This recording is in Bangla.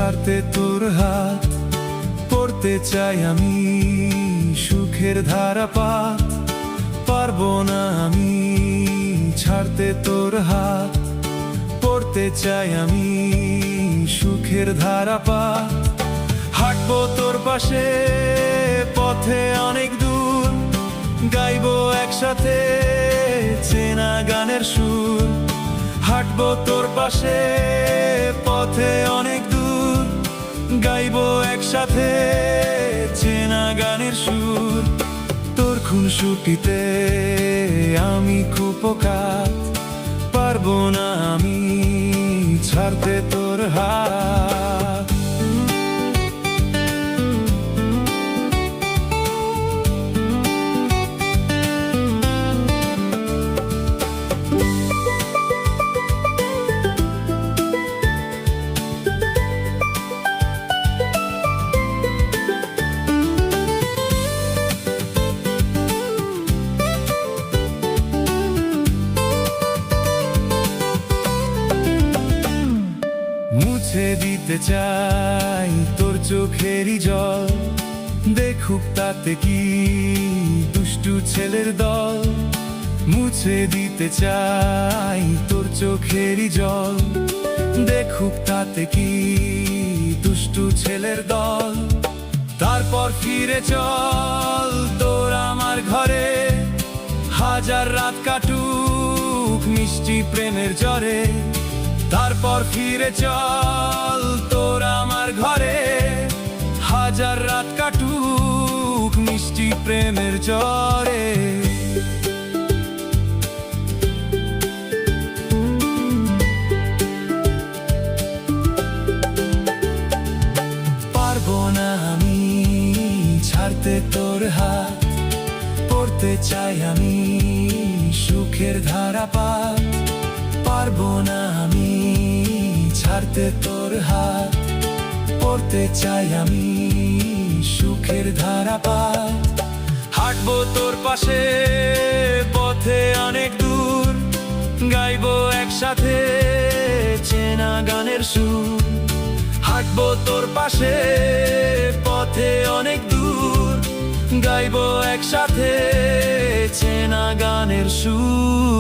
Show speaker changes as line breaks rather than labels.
ছাড়তে তোর হাত, পড়তে চাই আমি সুখের ধারাপাত। পারবো না আমি ছাড়তে তোর হাত, পড়তে চাই আমি সুখের ধারাপাত। হাঁটবো তোর পাশে পথে অনেক দূর, গাইবো একসাথে চেনা গানের সুর। হাঁটবো তোর পাশে পথে অনেক দূর, গাইবো একসাথে চেনা গানের সুর। তোর খুনসুটিতে আমি কুপোকাত, পারবো না আমি ছাড়তে তোর হাত। মুছে দিতে চাই তোর চোখেরই জল, দেখুক তাতে কি দুষ্টু ছেলের দল। মুছে দিতে চাই তোর চোখেরই জল, দেখুক তাতে কি দুষ্টু ছেলের দল। তারপর ফিরে চল তোর আমার ঘরে, হাজার রাত কাটুক মিষ্টি প্রেমের জ্বরে। তারপর ফিরে চল তোর আমার ঘরে, হাজার রাত কাটুক মিষ্টি প্রেমের জ্বরে। পারবো না আমি ছাড়তে তোর হাত, পড়তে চাই আমি সুখের ধারাপাত। পারবো না আমি ছাড়তে তোর হাত, পড়তে চাই আমি সুখের ধারাপাত। হাঁটবো তোর পাশে পথে অনেক দূর, গাইবো একসাথে চেনা গানের সুর। হাঁটবো তোর পাশে পথে অনেক দূর, গাইবো একসাথে চেনা গানের সুর।